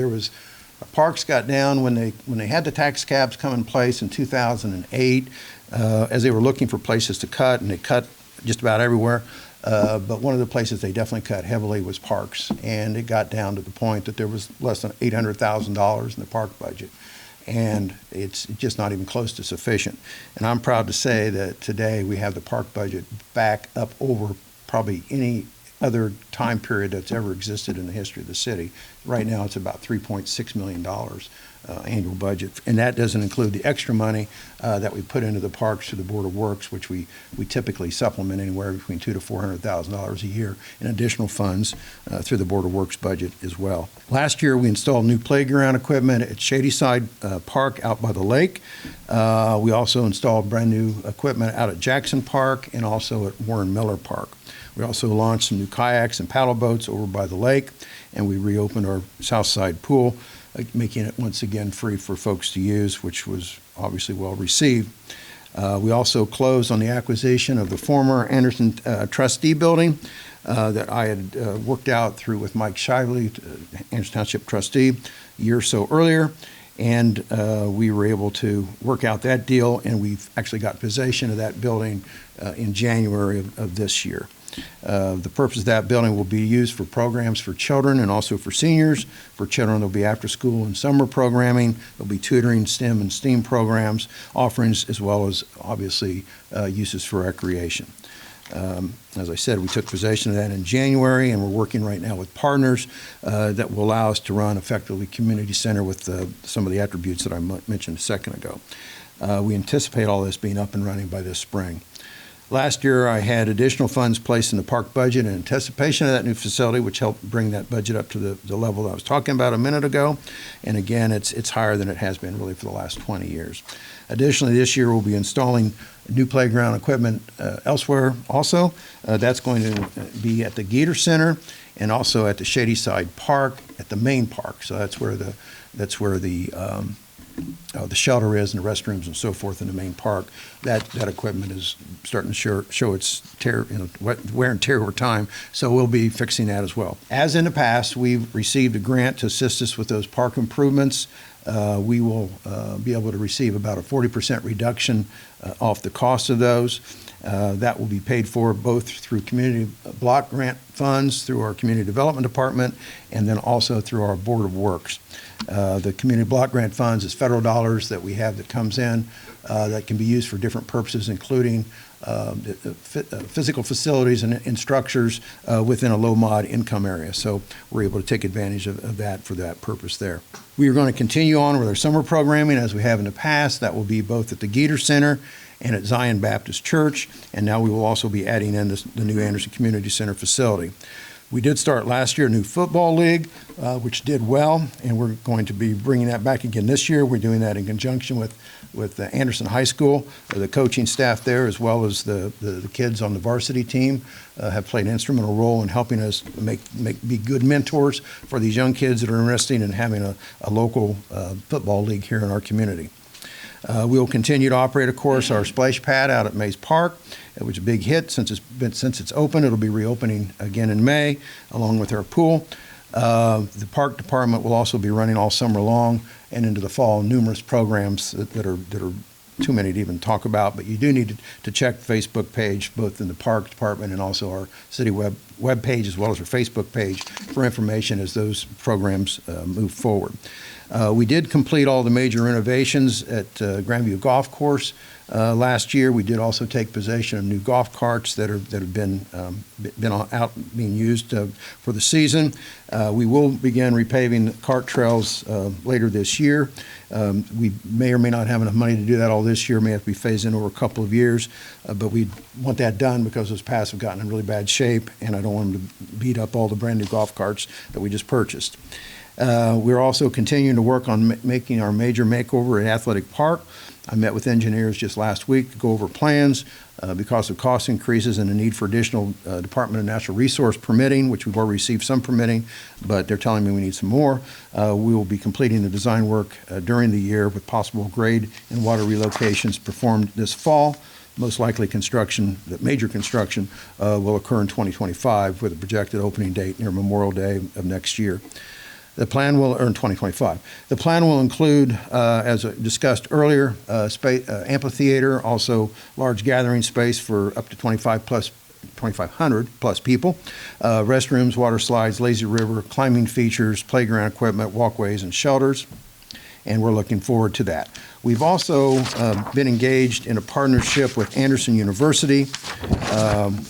Parks got down when they had the tax caps come in place in 2008, as they were looking for places to cut, and they cut just about everywhere. But one of the places they definitely cut heavily was parks, and it got down to the point that there was less than $800,000 in the park budget. And it's just not even close to sufficient. And I'm proud to say that today we have the park budget back up over probably any other time period that's ever existed in the history of the city. Right now it's about $3.6 million annual budget, and that doesn't include the extra money that we put into the parks through the Board of Works, which we typically supplement anywhere between $200,000 to $400,000 a year in additional funds through the Board of Works budget as well. Last year we installed new playground equipment at Shadyside Park out by the lake. We also installed brand new equipment out at Jackson Park and also at Warren Miller Park. We also launched some new kayaks and paddle boats over by the lake, and we reopened our South Side pool, making it once again free for folks to use, which was obviously well received. We also closed on the acquisition of the former Anderson Trustee Building that I had worked out through with Mike Shively, Anderson Township Trustee, a year or so earlier. And we were able to work out that deal, and we've actually got possession of that building in January of this year. The purpose of that building will be used for programs for children and also for seniors. For children, there'll be after school and summer programming. There'll be tutoring, STEM and STEAM programs, offerings, as well as obviously uses for recreation. As I said, we took possession of that in January, and we're working right now with partners that will allow us to run effectively community center with some of the attributes that I mentioned a second ago. We anticipate all this being up and running by this spring. Last year, I had additional funds placed in the park budget in anticipation of that new facility, which helped bring that budget up to the level that I was talking about a minute ago. And again, it's higher than it has been really for the last 20 years. Additionally, this year we'll be installing new playground equipment elsewhere also. That's going to be at the Geter Center and also at the Shadyside Park at the main park. So that's where the shelter is and the restrooms and so forth in the main park. That equipment is starting to show its wear and tear over time, so we'll be fixing that as well. As in the past, we've received a grant to assist us with those park improvements. We will be able to receive about a 40% reduction off the cost of those. That will be paid for both through community block grant funds, through our community development department, and then also through our Board of Works. The community block grant funds is federal dollars that we have that comes in that can be used for different purposes, including physical facilities and structures within a low mod income area. So we're able to take advantage of that for that purpose there. We are going to continue on with our summer programming as we have in the past. That will be both at the Geter Center and at Zion Baptist Church, and now we will also be adding in the new Anderson Community Center facility. We did start last year a new football league, which did well, and we're going to be bringing that back again this year. We're doing that in conjunction with Anderson High School. The coaching staff there, as well as the kids on the varsity team, have played an instrumental role in helping us be good mentors for these young kids that are interested in having a local football league here in our community. We'll continue to operate, of course, our splash pad out at Mays Park. It was a big hit since it's open. It'll be reopening again in May, along with our pool. The park department will also be running all summer long and into the fall numerous programs that are too many to even talk about. But you do need to check the Facebook page, both in the park department and also our city web page, as well as our Facebook page, for information as those programs move forward. We did complete all the major renovations at Grandview Golf Course last year. We did also take possession of new golf carts that have been out being used for the season. We will begin repaving the cart trails later this year. We may or may not have enough money to do that all this year. May have to be phased in over a couple of years, but we want that done because those paths have gotten in really bad shape, and I don't want them to beat up all the brand new golf carts that we just purchased. We're also continuing to work on making our major makeover at Athletic Park. I met with engineers just last week to go over plans because of cost increases and the need for additional Department of Natural Resource permitting, which we've already received some permitting, but they're telling me we need some more. We will be completing the design work during the year with possible grade and water relocations performed this fall. Most likely major construction will occur in 2025 with a projected opening date near Memorial Day of next year. The plan will, or in 2025. The plan will include, as discussed earlier, amphitheater, also large gathering space for up to 2,500 plus people, restrooms, water slides, lazy river, climbing features, playground equipment, walkways, and shelters. And we're looking forward to that. We've also been engaged in a partnership with Anderson University.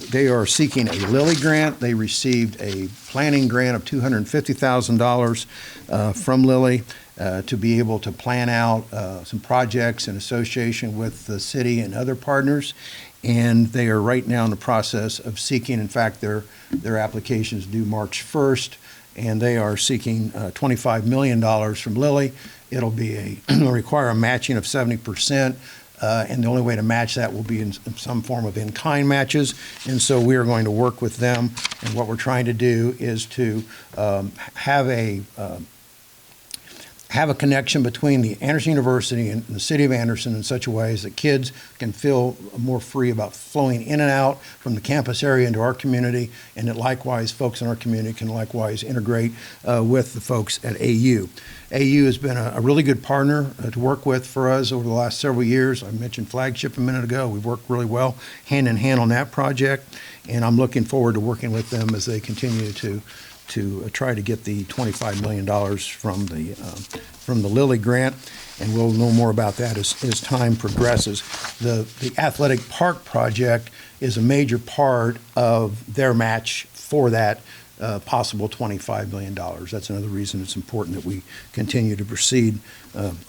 They are seeking a Lilly grant. They received a planning grant of $250,000 from Lilly to be able to plan out some projects in association with the city and other partners. And they are right now in the process of seeking, in fact, their applications due March 1st, and they are seeking $25 million from Lilly. It'll be require a matching of 70%, and the only way to match that will be in some form of in-kind matches. And so we are going to work with them, and what we're trying to do is to have a connection between the Anderson University and the city of Anderson in such a way as that kids can feel more free about flowing in and out from the campus area into our community, and that likewise folks in our community can likewise integrate with the folks at AU. AU has been a really good partner to work with for us over the last several years. I mentioned Flagship a minute ago. We've worked really well hand in hand on that project, and I'm looking forward to working with them as they continue to try to get the $25 million from the Lilly grant, and we'll know more about that as time progresses. The Athletic Park project is a major part of their match for that possible $25 million. That's another reason it's important that we continue to proceed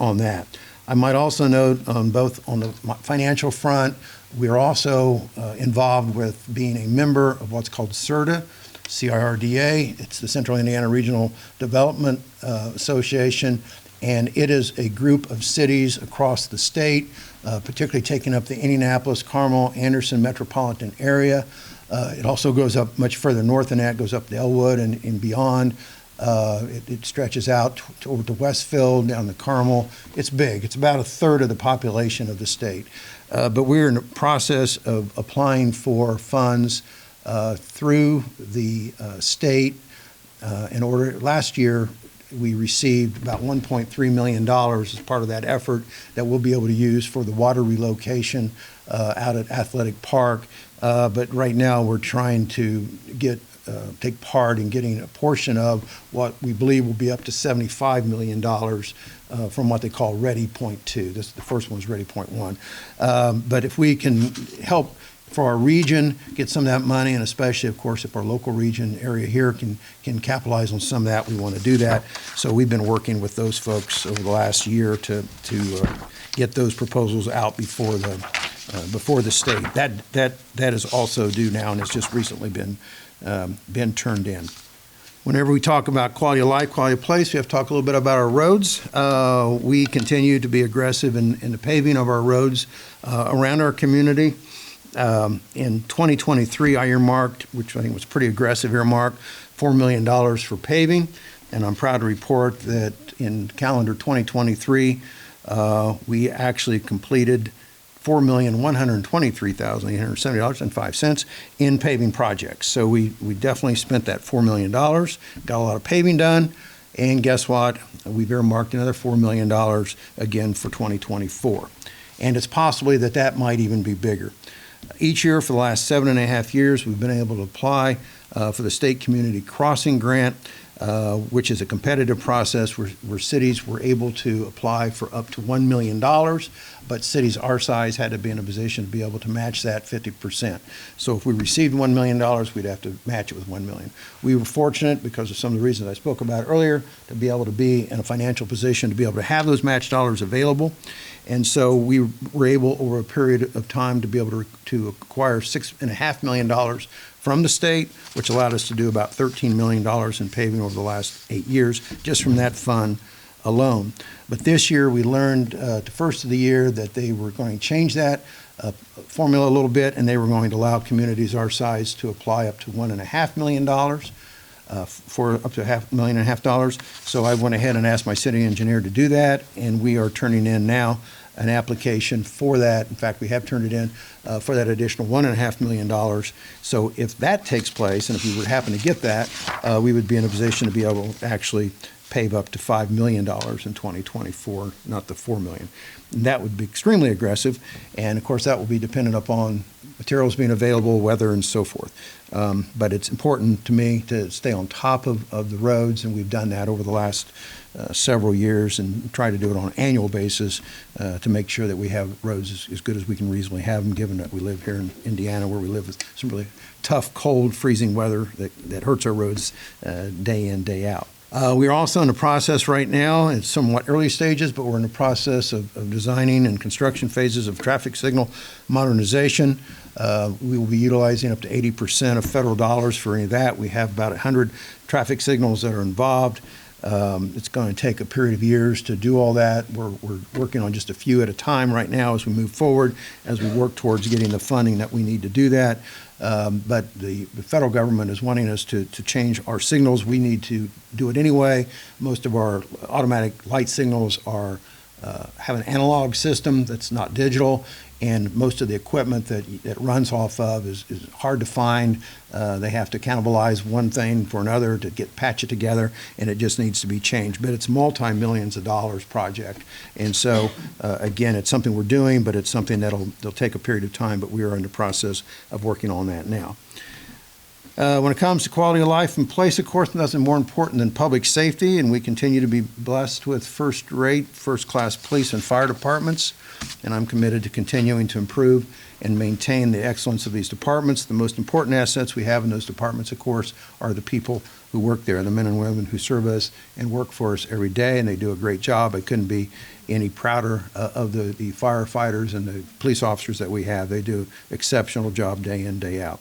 on that. I might also note both on the financial front, we are also involved with being a member of what's called CIRDA, CIRDA. It's the Central Indiana Regional Development Association, and it is a group of cities across the state, particularly taking up the Indianapolis, Carmel, Anderson metropolitan area. It also goes up much further north than that, goes up to Elwood and beyond. It stretches out over to Westfield, down to Carmel. It's big. It's about a third of the population of the state. But we're in the process of applying for funds through the state in order. Last year, we received about $1.3 million as part of that effort that we'll be able to use for the water relocation out at Athletic Park. But right now, we're trying to get take part in getting a portion of what we believe will be up to $75 million from what they call Ready Point 2. The first one is Ready Point 1. But if we can help for our region, get some of that money, and especially, of course, if our local region area here can capitalize on some of that, we want to do that. So we've been working with those folks over the last year to get those proposals out before the state. That is also due now, and it's just recently been turned in. Whenever we talk about quality of life, quality of place, we have to talk a little bit about our roads. We continue to be aggressive in the paving of our roads around our community. In 2023, I earmarked, which I think was pretty aggressive earmark, $4 million for paving. And I'm proud to report that in calendar 2023, we actually completed $4,123,870.05 in paving projects. So we definitely spent that $4 million, got a lot of paving done, and guess what? We've earmarked another $4 million again for 2024. And it's possibly that might even be bigger. Each year for the last 7.5 years, we've been able to apply for the State Community Crossing Grant, which is a competitive process where cities were able to apply for up to $1 million, but cities our size had to be in a position to be able to match that 50%. So if we received $1 million, we'd have to match it with $1 million. We were fortunate, because of some of the reasons I spoke about earlier, to be able to be in a financial position to be able to have those match dollars available. And so we were able, over a period of time, to be able to acquire $6.5 million from the state, which allowed us to do about $13 million in paving over the last 8 years, just from that fund alone. But this year, we learned the first of the year that they were going to change that formula a little bit, and they were going to allow communities our size to apply up to $1.5 million. For up to $1.5 million. So I went ahead and asked my city engineer to do that, and we are turning in now an application for that. In fact, we have turned it in for that additional $1.5 million. So if that takes place, and if we would happen to get that, we would be in a position to be able to actually pave up to $5 million in 2024, not the $4 million. And that would be extremely aggressive, and of course that will be dependent upon materials being available, weather, and so forth. But it's important to me to stay on top of the roads, and we've done that over the last several years, and try to do it on an annual basis to make sure that we have roads as good as we can reasonably have them, given that we live here in Indiana, where we live with some really tough, cold, freezing weather that hurts our roads day in, day out. We are also in the process right now, it's somewhat early stages, but we're in the process of designing and construction phases of traffic signal modernization. We will be utilizing up to 80% of federal dollars for any of that. We have about 100 traffic signals that are involved. It's going to take a period of years to do all that. We're working on just a few at a time right now as we move forward, as we work towards getting the funding that we need to do that. But the federal government is wanting us to change our signals. We need to do it anyway. Most of our automatic light signals have an analog system that's not digital, and most of the equipment that runs off of is hard to find. They have to cannibalize one thing for another to patch it together, and it just needs to be changed. But it's multi-millions of dollars project, and so again, it's something we're doing, but it's something that'll take a period of time. But we are in the process of working on that now. When it comes to quality of life and place, of course, nothing more important than public safety, and we continue to be blessed with first-rate, first-class police and fire departments, and I'm committed to continuing to improve and maintain the excellence of these departments. The most important assets we have in those departments, of course, are the people who work there, the men and women who serve us and work for us every day, and they do a great job. I couldn't be any prouder of the firefighters and the police officers that we have. They do an exceptional job day in, day out.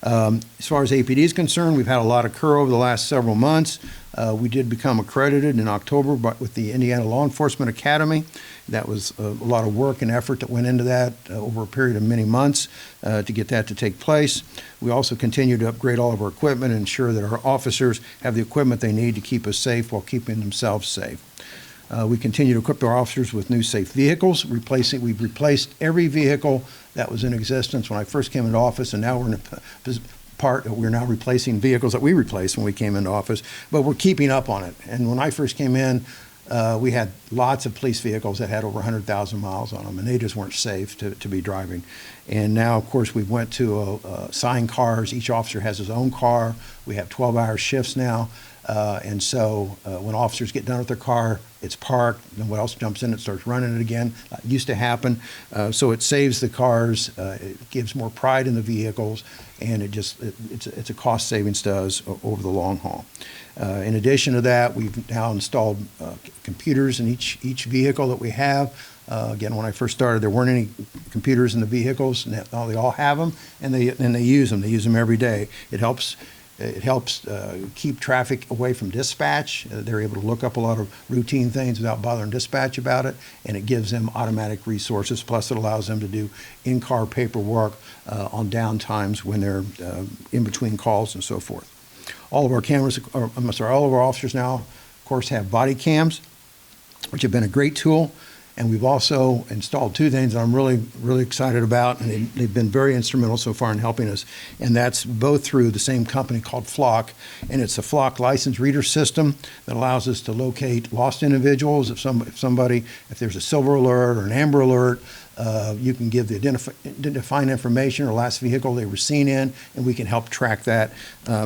As far as APD is concerned, we've had a lot occur over the last several months. We did become accredited in October with the Indiana Law Enforcement Academy. That was a lot of work and effort that went into that over a period of many months to get that to take place. We also continue to upgrade all of our equipment and ensure that our officers have the equipment they need to keep us safe while keeping themselves safe. We continue to equip our officers with new safe vehicles. We've replaced every vehicle that was in existence when I first came into office, and now we're in a part that we're now replacing vehicles that we replaced when we came into office, but we're keeping up on it. And when I first came in, we had lots of police vehicles that had over 100,000 miles on them, and they just weren't safe to be driving. And now, of course, we went to assigned cars. Each officer has his own car. We have 12-hour shifts now. And so when officers get done with their car, it's parked, and what else jumps in, it starts running it again. It used to happen. So it saves the cars, it gives more pride in the vehicles, and it's a cost savings to us over the long haul. In addition to that, we've now installed computers in each vehicle that we have. Again, when I first started, there weren't any computers in the vehicles. Now they all have them, and they use them. They use them every day. It helps keep traffic away from dispatch. They're able to look up a lot of routine things without bothering dispatch about it, and it gives them automatic resources. Plus, it allows them to do in-car paperwork on down times when they're in between calls and so forth. All of our cameras, all of our officers now, of course, have body cams, which have been a great tool. And we've also installed two things that I'm really, really excited about, and they've been very instrumental so far in helping us. And that's both through the same company called Flock, and it's a Flock license reader system that allows us to locate lost individuals. If there's a silver alert or an amber alert, you can give the identifying information or last vehicle they were seen in, and we can help track that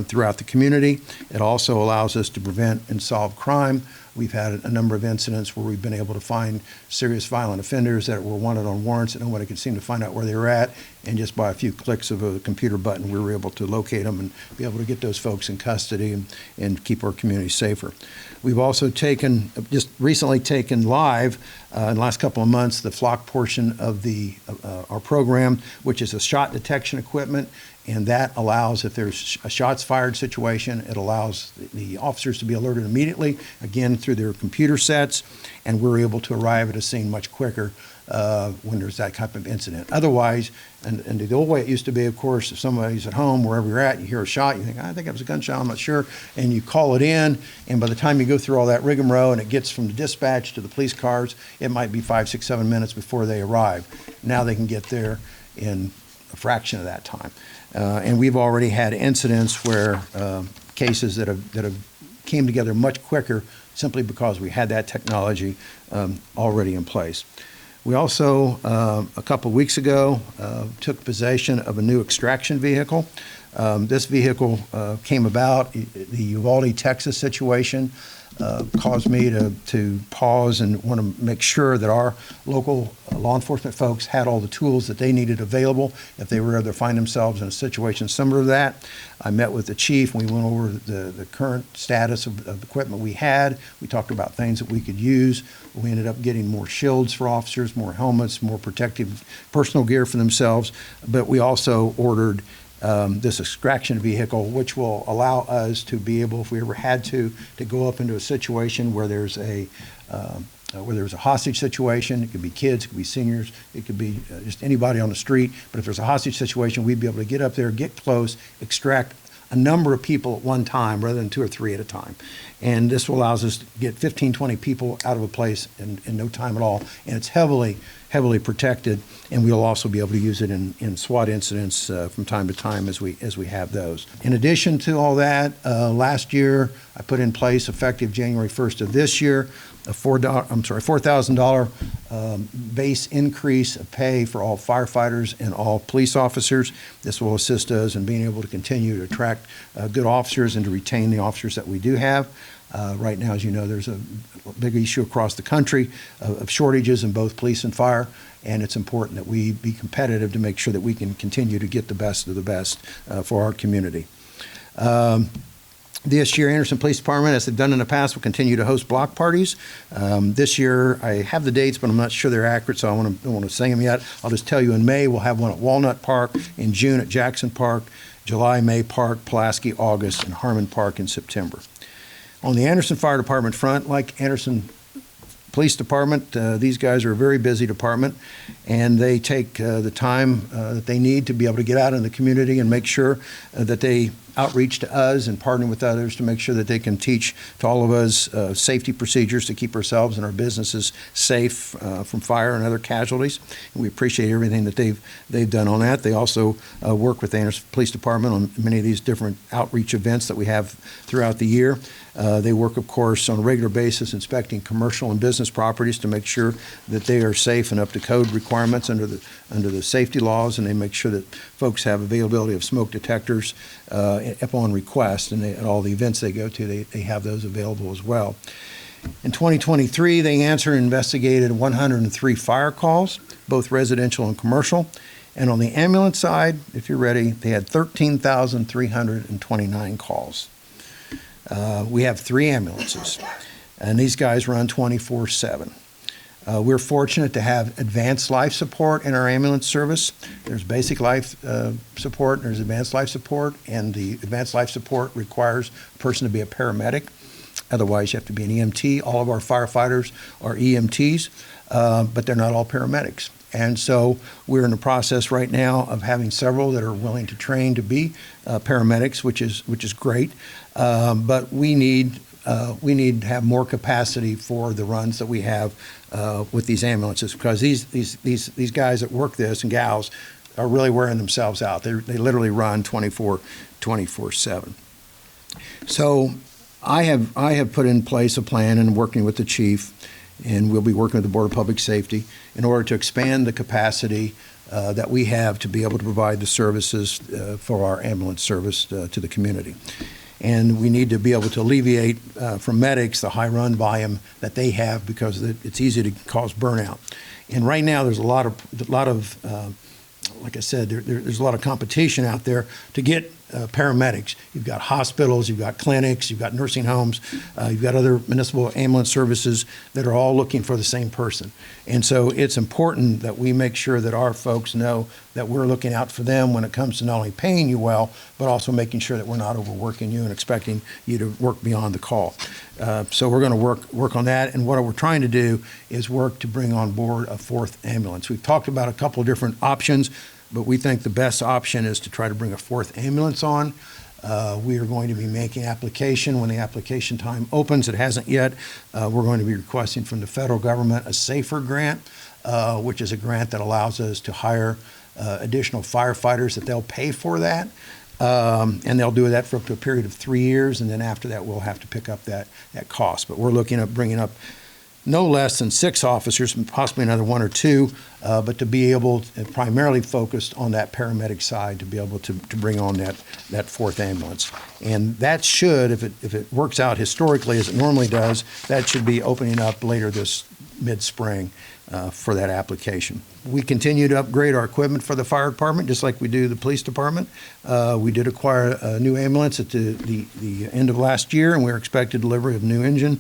throughout the community. It also allows us to prevent and solve crime. We've had a number of incidents where we've been able to find serious violent offenders that were wanted on warrants and nobody could seem to find out where they were at. And just by a few clicks of a computer button, we were able to locate them and be able to get those folks in custody and keep our community safer. We've also just recently taken live in the last couple of months, the Flock portion of our program, which is a shot detection equipment. And that allows, if there's a shots fired situation, it allows the officers to be alerted immediately, again, through their computer sets, and we're able to arrive at a scene much quicker when there's that type of incident. Otherwise, and the old way it used to be, of course, if somebody's at home, wherever you're at, you hear a shot, you think, I think it was a gunshot, I'm not sure, and you call it in, and by the time you go through all that rigmarole and it gets from the dispatch to the police cars, it might be 5, 6, 7 minutes before they arrive. Now they can get there in a fraction of that time. And we've already had incidents where cases that have came together much quicker simply because we had that technology already in place. We also, a couple of weeks ago, took possession of a new extraction vehicle. This vehicle came about, the Uvalde, Texas situation caused me to pause and want to make sure that our local law enforcement folks had all the tools that they needed available if they were ever to find themselves in a situation similar to that. I met with the chief, and we went over the current status of equipment we had. We talked about things that we could use. We ended up getting more shields for officers, more helmets, more protective personal gear for themselves, but we also ordered this extraction vehicle, which will allow us to be able, if we ever had to go up into a situation where there's a hostage situation. It could be kids, it could be seniors, it could be just anybody on the street. But if there's a hostage situation, we'd be able to get up there, get close, extract a number of people at one time rather than 2 or 3 at a time. And this allows us to get 15, 20 people out of a place in no time at all. And it's heavily protected, and we'll also be able to use it in SWAT incidents from time to time as we have those. In addition to all that, last year I put in place, effective January 1st of this year, a $4,000 base increase of pay for all firefighters and all police officers. This will assist us in being able to continue to attract good officers and to retain the officers that we do have. Right now, as you know, there's a big issue across the country of shortages in both police and fire, and it's important that we be competitive to make sure that we can continue to get the best of the best for our community. This year, Anderson Police Department, as they've done in the past, will continue to host block parties. This year, I have the dates, but I'm not sure they're accurate, so I don't want to say them yet. I'll just tell you in May, we'll have one at Walnut Park, in June at Jackson Park, July, May Park, Pulaski, August, and Harmon Park in September. On the Anderson Fire Department front, like Anderson Police Department, these guys are a very busy department, and they take the time that they need to be able to get out in the community and make sure that they outreach to us and partnering with others to make sure that they can teach to all of us safety procedures to keep ourselves and our businesses safe from fire and other casualties. And we appreciate everything that they've done on that. They also work with the Anderson Police Department on many of these different outreach events that we have throughout the year. They work, of course, on a regular basis inspecting commercial and business properties to make sure that they are safe and up to code requirements under the safety laws, and they make sure that folks have availability of smoke detectors upon request, and at all the events they go to, they have those available as well. In 2023, they answered and investigated 103 fire calls, both residential and commercial. And on the ambulance side, if you're ready, they had 13,329 calls. We have 3 ambulances, and these guys run 24/7. We're fortunate to have advanced life support in our ambulance service. There's basic life support, and there's advanced life support, and the advanced life support requires a person to be a paramedic. Otherwise, you have to be an EMT. All of our firefighters are EMTs, but they're not all paramedics. And so we're in the process right now of having several that are willing to train to be paramedics, which is great. But we need to have more capacity for the runs that we have with these ambulances, because these guys that work this and gals are really wearing themselves out. They literally run 24/7. So I have put in place a plan and working with the chief, and we'll be working with the Board of Public Safety in order to expand the capacity that we have to be able to provide the services for our ambulance service to the community. And we need to be able to alleviate from medics the high run volume that they have, because it's easy to cause burnout. And right now there's a lot of like I said, there's a lot of competition out there to get paramedics. You've got hospitals, you've got clinics, you've got nursing homes, you've got other municipal ambulance services that are all looking for the same person. And so it's important that we make sure that our folks know that we're looking out for them when it comes to not only paying you well, but also making sure that we're not overworking you and expecting you to work beyond the call. So we're going to work on that. And what we're trying to do is work to bring on board a 4th ambulance. We've talked about a couple of different options, but we think the best option is to try to bring a 4th ambulance on. We are going to be making application when the application time opens. It hasn't yet. We're going to be requesting from the federal government a SAFER grant, which is a grant that allows us to hire additional firefighters that they'll pay for that. And they'll do that for up to a period of 3 years, and then after that we'll have to pick up that cost. But we're looking at bringing up no less than 6 officers, possibly another 1 or 2, but to be able to primarily focused on that paramedic side, to be able to bring on that 4th ambulance. And that should, if it works out historically as it normally does, that should be opening up later this mid-spring for that application. We continue to upgrade our equipment for the fire department, just like we do the police department. We did acquire a new ambulance at the end of last year, and we're expecting delivery of a new engine,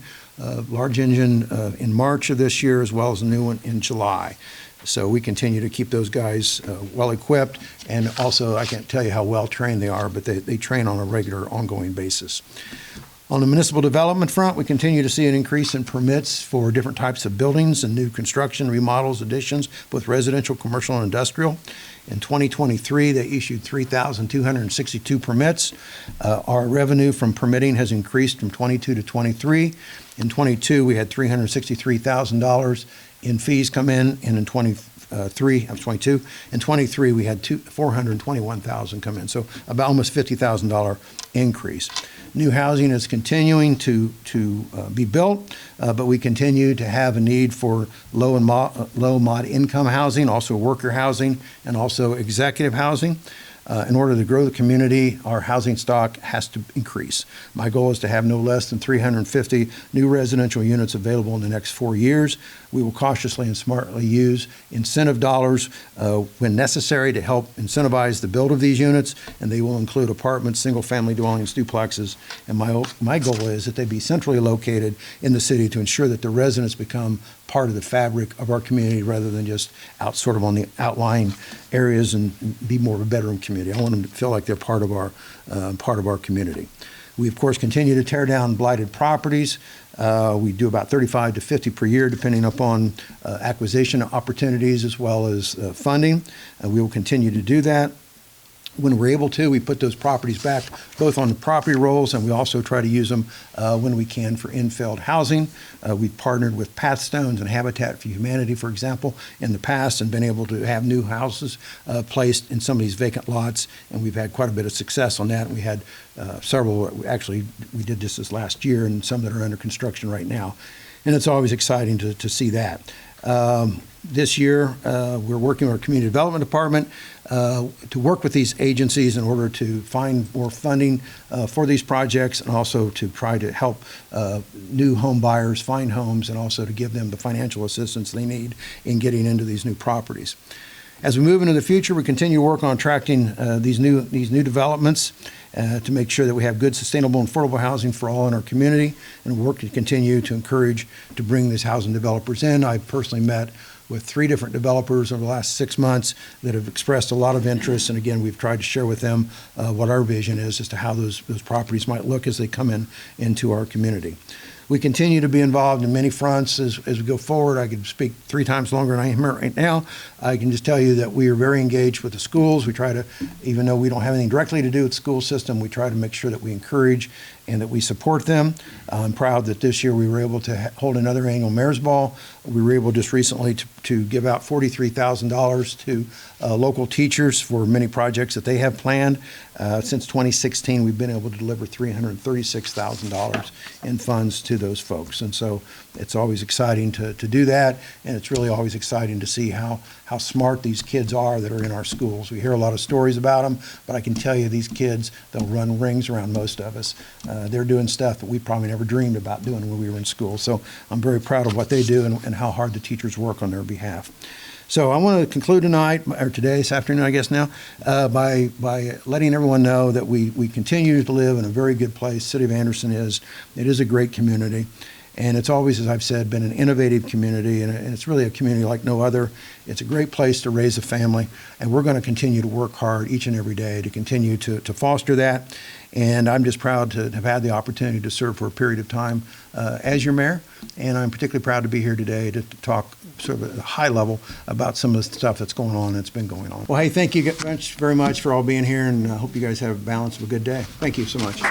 large engine in March of this year, as well as a new one in July. So we continue to keep those guys well equipped, and also I can't tell you how well trained they are, but they train on a regular, ongoing basis. On the municipal development front, we continue to see an increase in permits for different types of buildings and new construction, remodels, additions, both residential, commercial, and industrial. In 2023, they issued 3,262 permits. Our revenue from permitting has increased from 22 to 23. In 22, we had $363,000 in fees come in, and in 22. In 23, we had $421,000 come in, so about almost $50,000 increase. New housing is continuing to be built, but we continue to have a need for low mod income housing, also worker housing, and also executive housing. In order to grow the community, our housing stock has to increase. My goal is to have no less than 350 new residential units available in the next 4 years. We will cautiously and smartly use incentive dollars when necessary to help incentivize the build of these units, and they will include apartments, single-family dwellings, duplexes, and my goal is that they be centrally located in the city to ensure that the residents become part of the fabric of our community rather than just out sort of on the outlying areas and be more of a bedroom community. I want them to feel like they're part of our community. We, of course, continue to tear down blighted properties. We do about 35 to 50 per year, depending upon acquisition opportunities as well as funding. We will continue to do that. When we're able to, we put those properties back both on the property rolls, and we also try to use them when we can for infilled housing. We've partnered with Pathstones and Habitat for Humanity, for example, in the past, and been able to have new houses placed in some of these vacant lots, and we've had quite a bit of success on that. And we had several, actually, we did this last year, and some that are under construction right now. And it's always exciting to see that. This year, we're working with our community development department to work with these agencies in order to find more funding for these projects, and also to try to help new home buyers find homes, and also to give them the financial assistance they need in getting into these new properties. As we move into the future, we continue to work on attracting these new developments to make sure that we have good, sustainable, and affordable housing for all in our community, and work to continue to encourage to bring these housing developers in. I've personally met with 3 different developers over the last 6 months that have expressed a lot of interest, and again, we've tried to share with them what our vision is as to how those properties might look as they come into our community. We continue to be involved in many fronts as we go forward. I could speak 3 times longer than I am right now. I can just tell you that we are very engaged with the schools. We try to, even though we don't have anything directly to do with the school system, we try to make sure that we encourage and that we support them. I'm proud that this year we were able to hold another annual Mayor's Ball. We were able just recently to give out $43,000 to local teachers for many projects that they have planned. Since 2016, we've been able to deliver $336,000 in funds to those folks. And so it's always exciting to do that, and it's really always exciting to see how smart these kids are that are in our schools. We hear a lot of stories about them, but I can tell you these kids, they'll run rings around most of us. They're doing stuff that we probably never dreamed about doing when we were in school. So I'm very proud of what they do and how hard the teachers work on their behalf. So I want to conclude tonight, or today, this afternoon, I guess now, by letting everyone know that we continue to live in a very good place. City of Anderson is. It is a great community. And it's always, as I've said, been an innovative community, and it's really a community like no other. It's a great place to raise a family, and we're going to continue to work hard each and every day to continue to foster that. And I'm just proud to have had the opportunity to serve for a period of time as your mayor, and I'm particularly proud to be here today to talk sort of at a high level about some of the stuff that's going on, that's been going on. Well, hey, thank you very much for all being here, and I hope you guys have a balance of a good day. Thank you so much.